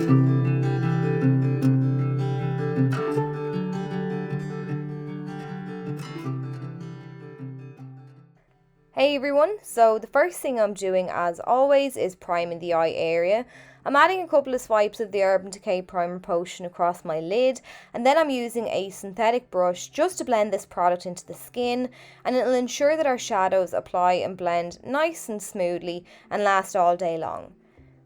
Hey everyone, so the first thing I'm doing as always is priming the eye area. I'm adding a couple of swipes of the Urban Decay Primer Potion across my lid, and then I'm using a synthetic brush just to blend this product into the skin, and it'll ensure that our shadows apply and blend nice and smoothly and last all day long.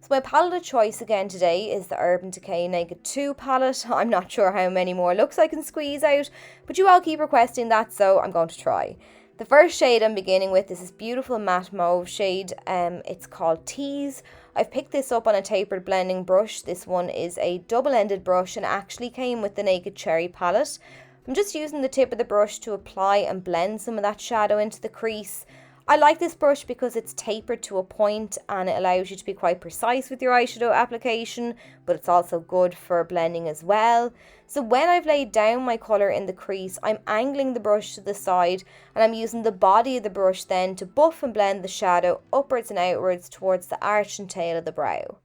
So my palette of choice again today is the Urban Decay Naked 2 palette. I'm not sure how many more looks I can squeeze out, but you all keep requesting that, so I'm going to try. The first shade I'm beginning with is this beautiful matte mauve shade. It's called Tease. I've picked this up on a tapered blending brush. This one is a double-ended brush and actually came with the Naked Cherry palette. I'm just using the tip of the brush to apply and blend some of that shadow into the crease. I like this brush because it's tapered to a point and it allows you to be quite precise with your eyeshadow application, but it's also good for blending as well. So when I've laid down my colour in the crease, I'm angling the brush to the side and I'm using the body of the brush then to buff and blend the shadow upwards and outwards towards the arch and tail of the brow.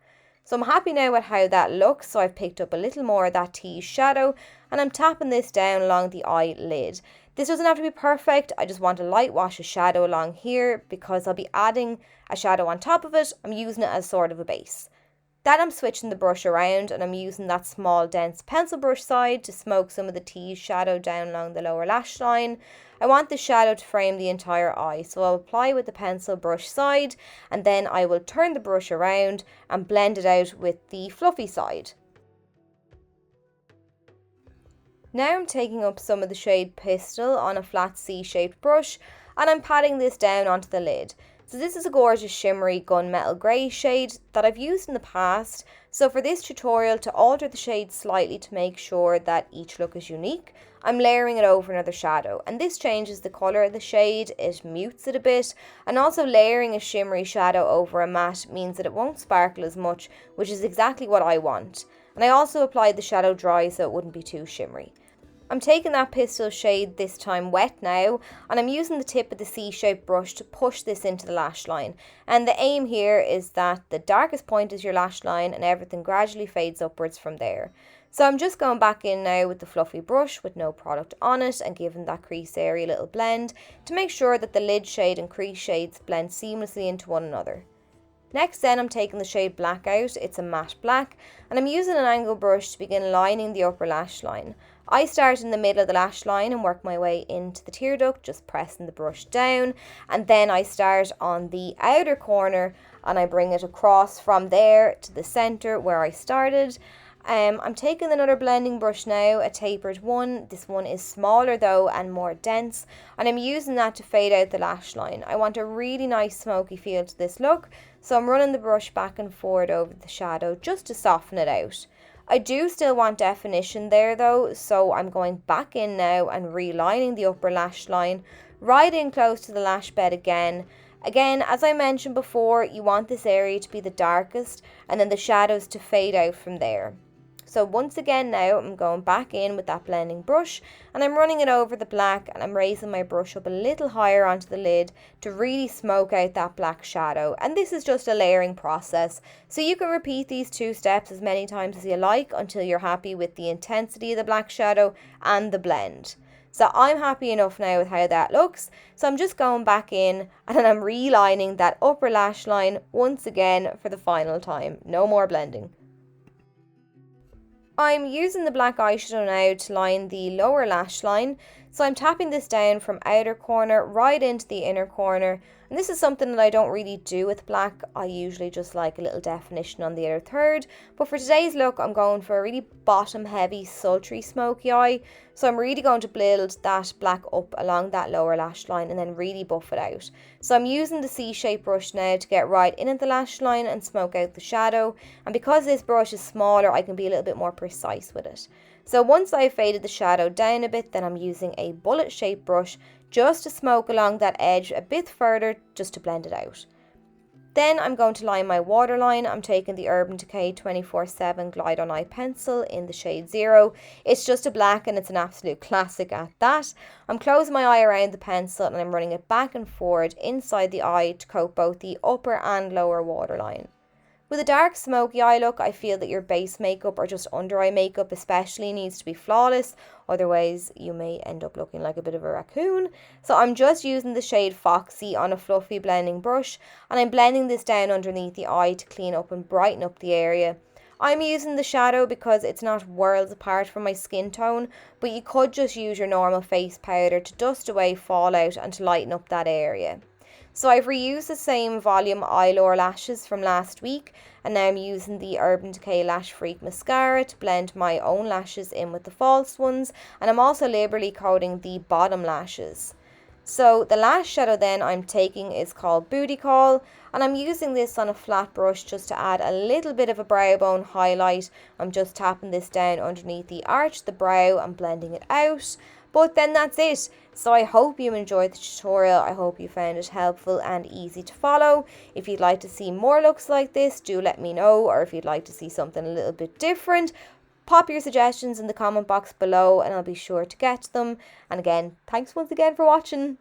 So I'm happy now with how that looks, so I've picked up a little more of that tease shadow and I'm tapping this down along the eyelid. This doesn't have to be perfect, I just want a light wash of shadow along here because I'll be adding a shadow on top of it. I'm using it as sort of a base. Then I'm switching the brush around and I'm using that small dense pencil brush side to smoke some of the tease shadow down along the lower lash line. I want the shadow to frame the entire eye, so I'll apply with the pencil brush side and then I will turn the brush around and blend it out with the fluffy side. Now I'm taking up some of the shade Pistil on a flat C-shaped brush and I'm patting this down onto the lid. So this is a gorgeous shimmery gunmetal grey shade that I've used in the past. So for this tutorial, to alter the shade slightly to make sure that each look is unique, I'm layering it over another shadow. And this changes the colour of the shade, it mutes it a bit, and also layering a shimmery shadow over a matte means that it won't sparkle as much, which is exactly what I want. And I also applied the shadow dry so it wouldn't be too shimmery. I'm taking that Pistil shade this time wet now and I'm using the tip of the C-shaped brush to push this into the lash line. And the aim here is that the darkest point is your lash line and everything gradually fades upwards from there. So I'm just going back in now with the fluffy brush with no product on it and giving that crease area a little blend to make sure that the lid shade and crease shades blend seamlessly into one another. Next then I'm taking the shade Black out, it's a matte black, and I'm using an angle brush to begin lining the upper lash line. I start in the middle of the lash line and work my way into the tear duct, just pressing the brush down, and then I start on the outer corner and I bring it across from there to the centre where I started. I'm taking another blending brush now, a tapered one. This one is smaller though and more dense, and I'm using that to fade out the lash line. I want a really nice smoky feel to this look, so I'm running the brush back and forward over the shadow just to soften it out. I do still want definition there though, so I'm going back in now and relining the upper lash line, right in close to the lash bed again. Again, as I mentioned before, you want this area to be the darkest and then the shadows to fade out from there. So once again now I'm going back in with that blending brush and I'm running it over the black and I'm raising my brush up a little higher onto the lid to really smoke out that black shadow. And this is just a layering process, so you can repeat these two steps as many times as you like until you're happy with the intensity of the black shadow and the blend. So I'm happy enough now with how that looks, so I'm just going back in and then I'm relining that upper lash line once again for the final time. No more blending. I'm using the black eyeshadow now to line the lower lash line, so I'm tapping this down from outer corner right into the inner corner, and this is something that I don't really do with black. I usually just like a little definition on the outer third, but for today's look I'm going for a really bottom heavy sultry smoky eye, so I'm really going to build that black up along that lower lash line and then really buff it out. So I'm using the C-shaped brush now to get right in at the lash line and smoke out the shadow, and because this brush is smaller I can be a little bit more precise with it. So once I've faded the shadow down a bit, then I'm using a bullet shaped brush just to smoke along that edge a bit further just to blend it out. Then I'm going to line my waterline. I'm taking the Urban Decay 24/7 Glide On Eye pencil in the shade 0. It's just a black and it's an absolute classic at that. I'm closing my eye around the pencil and I'm running it back and forward inside the eye to coat both the upper and lower waterline. With a dark smoky eye look, I feel that your base makeup or just under eye makeup especially needs to be flawless, otherwise you may end up looking like a bit of a raccoon. So I'm just using the shade Foxy on a fluffy blending brush, and I'm blending this down underneath the eye to clean up and brighten up the area. I'm using the shadow because it's not worlds apart from my skin tone, but you could just use your normal face powder to dust away fallout and to lighten up that area. So I've reused the same volume Eyelure lashes from last week, and now I'm using the Urban Decay Lash Freak mascara to blend my own lashes in with the false ones, and I'm also liberally coating the bottom lashes. So the last shadow then I'm taking is called Booty Call, and I'm using this on a flat brush just to add a little bit of a brow bone highlight. I'm just tapping this down underneath the arch of the brow and blending it out. But then that's it. So I hope you enjoyed the tutorial. I hope you found it helpful and easy to follow. If you'd like to see more looks like this, do let me know. Or if you'd like to see something a little bit different, pop your suggestions in the comment box below and I'll be sure to get to them. And again, thanks once again for watching.